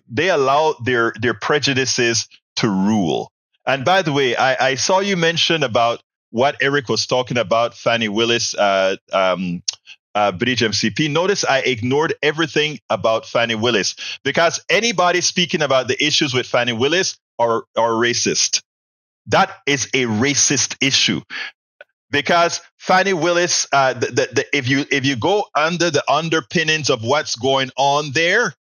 they allow their prejudices to rule. And by the way, I saw you mention about what Eric was talking about, Fannie Willis, Bridge MCP. Notice I ignored everything about Fannie Willis because anybody speaking about the issues with Fannie Willis are racist. That is a racist issue because Fannie Willis, if you go under the underpinnings of what's going on there,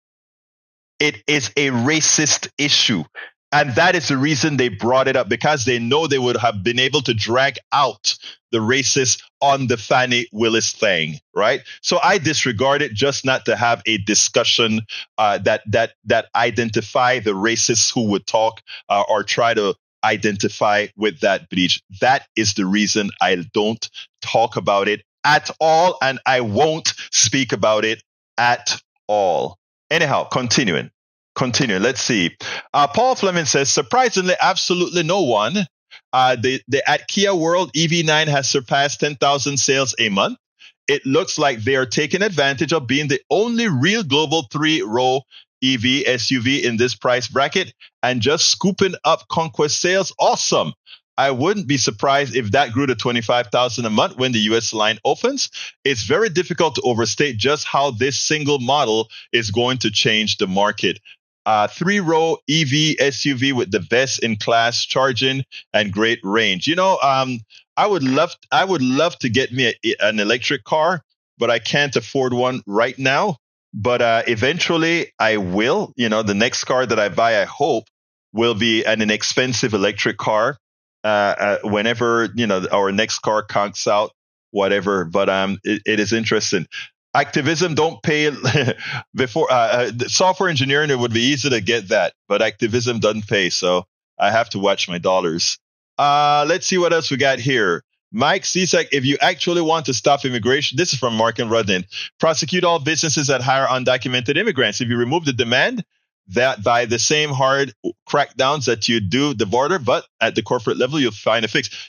it is a racist issue. And that is the reason they brought it up, because they know they would have been able to drag out the racists on the Fannie Willis thing, right? So I disregard it just not to have a discussion that identify the racists who would talk or try to identify with that breach. That is the reason I don't talk about it at all, and I won't speak about it at all. Anyhow, continuing. Let's see. Paul Fleming says, surprisingly, absolutely no one. At Kia World, EV9 has surpassed 10,000 sales a month. It looks like they are taking advantage of being the only real global 3-row EV SUV in this price bracket and just scooping up conquest sales. Awesome. I wouldn't be surprised if that grew to 25,000 a month when the US line opens. It's very difficult to overstate just how this single model is going to change the market. 3-row EV SUV with the best in class charging and great range. I would love to get me an electric car, but I can't afford one right now. But eventually I will. The next car that I buy, I hope, will be an inexpensive electric car. Whenever our next car conks out, whatever. But it is interesting. Activism don't pay before software engineering. It would be easy to get that, but activism doesn't pay. So I have to watch my dollars. Let's see what else we got here. Mike Cisak, if you actually want to stop immigration, this is from Mark and Rudin, prosecute all businesses that hire undocumented immigrants. If you remove the demand, that by the same hard crackdowns that you do the border, but at the corporate level, you'll find a fix.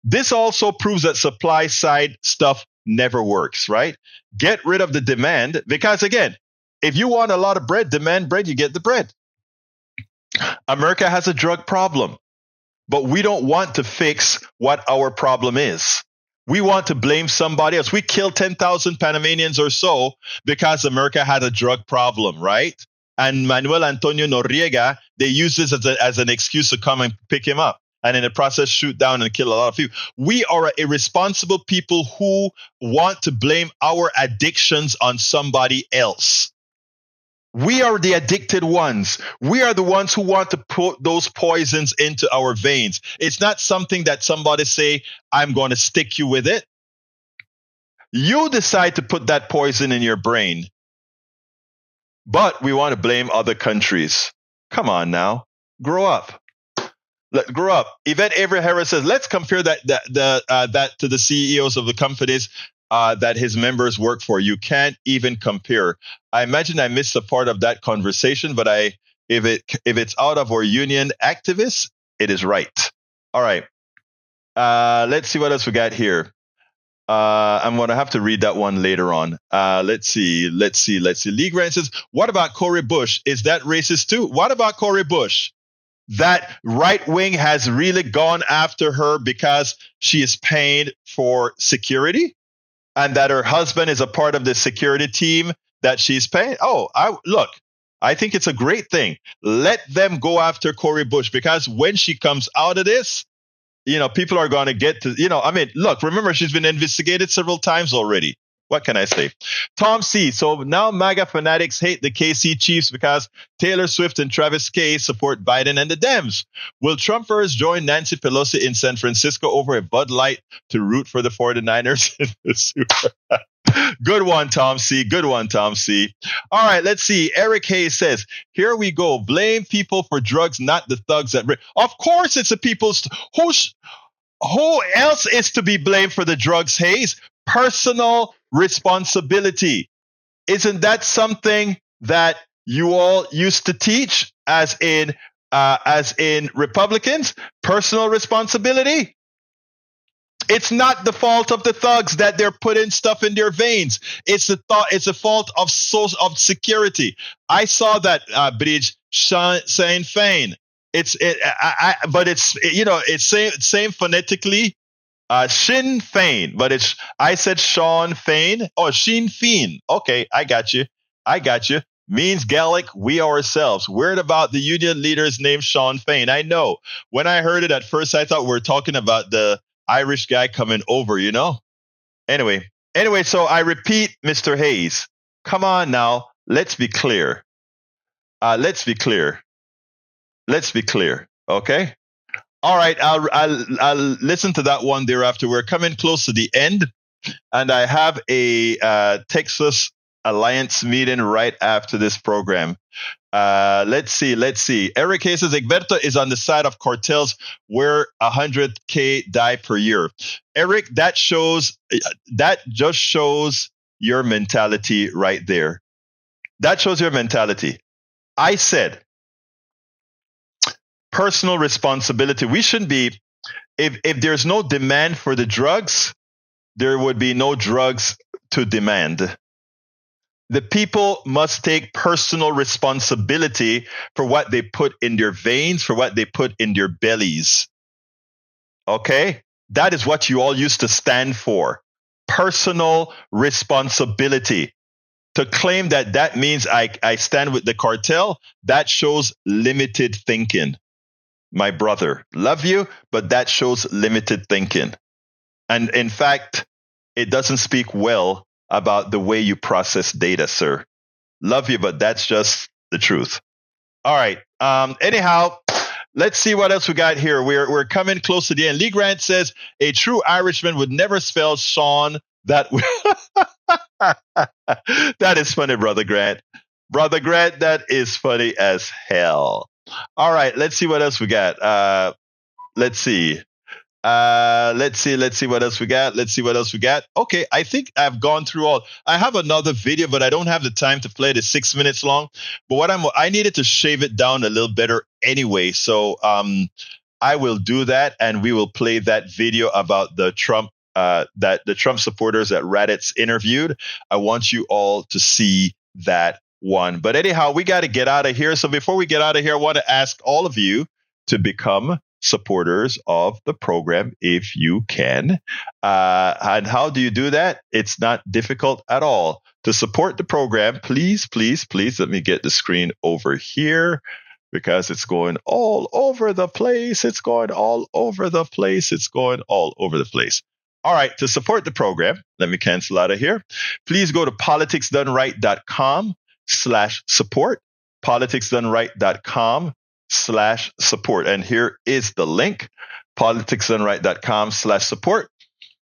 This also proves that supply side stuff never works, right? Get rid of the demand, because again, if you want a lot of bread, demand bread, you get the bread. America has a drug problem, but we don't want to fix what our problem is. We want to blame somebody else. We killed 10,000 Panamanians or so because America had a drug problem, right? And Manuel Antonio Noriega, they use this as an excuse to come and pick him up, and in the process shoot down and kill a lot of people. We are irresponsible people who want to blame our addictions on somebody else. We are the addicted ones. We are the ones who want to put those poisons into our veins. It's not something that somebody say, I'm going to stick you with it. You decide to put that poison in your brain. But we want to blame other countries. Come on now. Grow up. Grow up. Yvette Avery Harris says, let's compare that to the CEOs of the companies that his members work for. You can't even compare. I imagine I missed a part of that conversation, but if it's out of our union activists, it is right. All right. Let's see what else we got here. I'm going to have to read that one later on. Let's see. Lee Grant says, what about Cori Bush? Is that racist too? What about Cori Bush? That right wing has really gone after her because she is paid for security and that her husband is a part of the security team that she's paying. I think it's a great thing. Let them go after Cori Bush, because when she comes out of this, people are going to get to, look, remember, she's been investigated several times already. What can I say? Tom C. So now MAGA fanatics hate the KC Chiefs because Taylor Swift and Travis Kay support Biden and the Dems. Will Trumpers join Nancy Pelosi in San Francisco over a Bud Light to root for the 49ers in the Super? Good one, Tom C. Good one, Tom C. All right, let's see. Eric Hayes says, here we go. Blame people for drugs, not the thugs that... Of course it's the people's... Who else is to be blamed for the drugs, Hayes? Personal responsibility. Isn't that something that you all used to teach as in Republicans? Personal responsibility? It's not the fault of the thugs that they're putting stuff in their veins. It's a fault of security. I saw that bridge Shawn Fain. But it's same phonetically. Sinn Fein, but I said Shawn Fain. Oh, Sinn Fein. Okay, I got you. Means Gaelic, we ourselves. Weird about the union leader's name, Shawn Fain. I know. When I heard it at first, I thought we were talking about the Irish guy coming over, Anyway, so I repeat, Mr. Hayes, come on now. Let's be clear. Let's be clear. Okay? All right, I'll listen to that one thereafter. We're coming close to the end, and I have a Texas Alliance meeting right after this program. Let's see. Eric Hayes says Egberto is on the side of cartels where 100K die per year. Eric, that just shows your mentality right there. That shows your mentality. I said personal responsibility. We shouldn't be, if there's no demand for the drugs, there would be no drugs to demand. The people must take personal responsibility for what they put in their veins, for what they put in their bellies. Okay? That is what you all used to stand for. Personal responsibility. To claim that means I stand with the cartel, that shows limited thinking. My brother, love you, but that shows limited thinking. And in fact, it doesn't speak well about the way you process data, sir. Love you, but that's just the truth. All right. Anyhow, let's see what else we got here. We're coming close to the end. Lee Grant says a true Irishman would never spell Sean that way. That is funny, Brother Grant. Brother Grant, that is funny as hell. All right, let's see what else we got. Let's see what else we got. Okay, I think I've gone through all. I have another video, but I don't have the time to play it. It's 6 minutes long. But I needed to shave it down a little better anyway. So I will do that, and we will play that video about the Trump supporters that Raditz interviewed. I want you all to see that one. But anyhow, we got to get out of here. So before we get out of here, I want to ask all of you to become supporters of the program if you can. And how do you do that? It's not difficult at all. To support the program, please, let me get the screen over here because it's going all over the place. All right, to support the program, let me cancel out of here. Please go to politicsdoneright.com/support, politicsdoneright.com/support. And here is the link, politicsdoneright.com/support.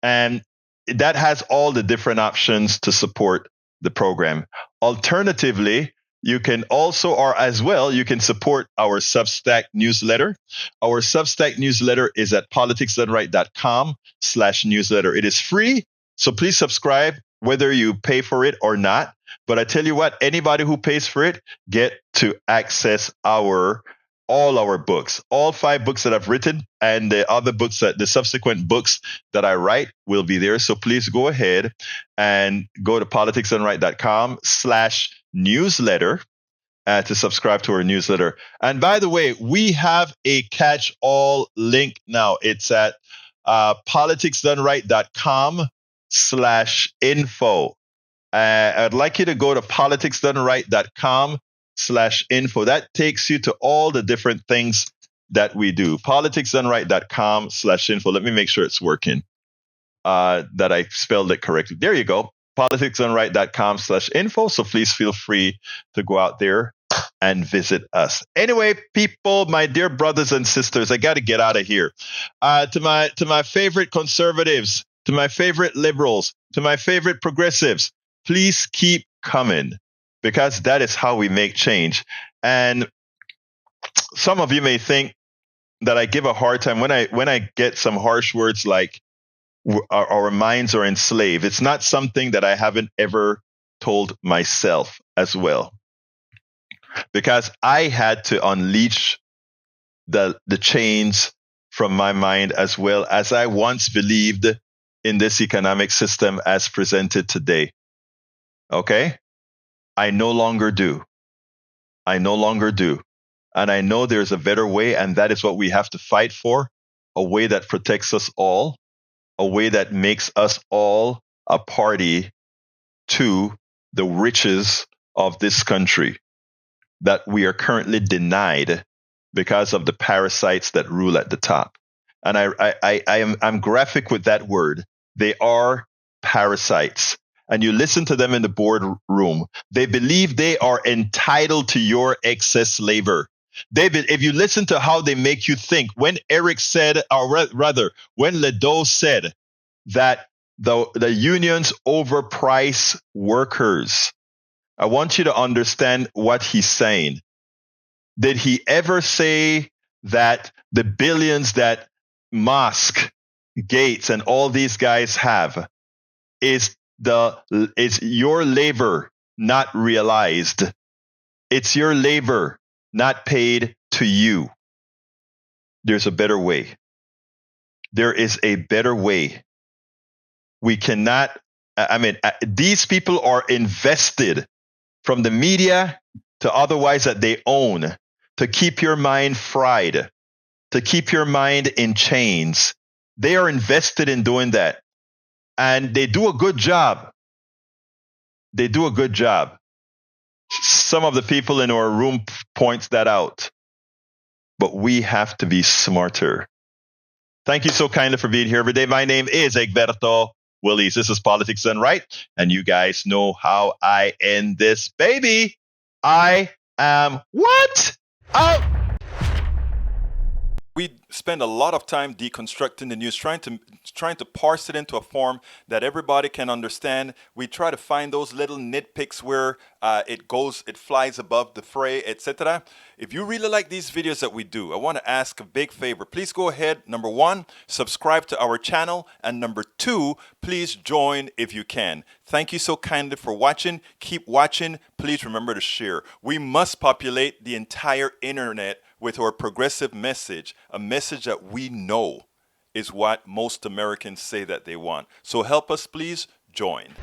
And that has all the different options to support the program. Alternatively, you can also, or as well, you can support our Substack newsletter. Our Substack newsletter is at politicsdoneright.com/newsletter. It is free, So please subscribe, whether you pay for it or not. But I tell you what, anybody who pays for it get to access all our books, all 5 books that I've written, and the other books the subsequent books that I write will be there. So please go ahead and go to politicsdoneright.com/newsletter to subscribe to our newsletter. And by the way, we have a catch-all link now. It's at politicsdoneright.com/info. I'd like you to go to politicsdoneright.com/info. That takes you to all the different things that we do. politicsdoneright.com/info. Let me make sure it's working, that I spelled it correctly. There you go. politicsdoneright.com/info. So please feel free to go out there and visit us. Anyway, people, my dear brothers and sisters, I got to get out of here. To my favorite conservatives, to my favorite liberals, to my favorite progressives, please keep coming, because that is how we make change. And some of you may think that I give a hard time when I get some harsh words like our minds are enslaved. It's not something that I haven't ever told myself as well, because I had to unleash the chains from my mind, as well as I once believed in this economic system as presented today. Okay? I no longer do. And I know there's a better way, and that is what we have to fight for, a way that protects us all, a way that makes us all a party to the riches of this country that we are currently denied because of the parasites that rule at the top. And I'm graphic with that word. They are parasites. And you listen to them in the boardroom. They believe they are entitled to your excess labor. David, if you listen to how they make you think, when Eric said, or rather, when Ledo said that the unions overprice workers, I want you to understand what he's saying. Did he ever say that the billions that Musk, Gates, and all these guys have is your labor not realized? It's your labor not paid to you. There's a better way. There is a better way. We cannot, these people are invested from the media to otherwise that they own to keep your mind fried, to keep your mind in chains. They are invested in doing that. And they do a good job. Some of the people in our room points that out. But we have to be smarter. Thank you so kindly for being here every day. My name is Egberto Willies. This is Politics Done Right. And you guys know how I end this, baby. I am what? Out. We spend a lot of time deconstructing the news, trying to parse it into a form that everybody can understand. We try to find those little nitpicks where it flies above the fray, etc. If you really like these videos that we do, I want to ask a big favor. Please go ahead. Number 1, subscribe to our channel. And number 2, please join if you can. Thank you so kindly for watching. Keep watching. Please remember to share. We must populate the entire internet with our progressive message, a message that we know is what most Americans say that they want. So help us, please join.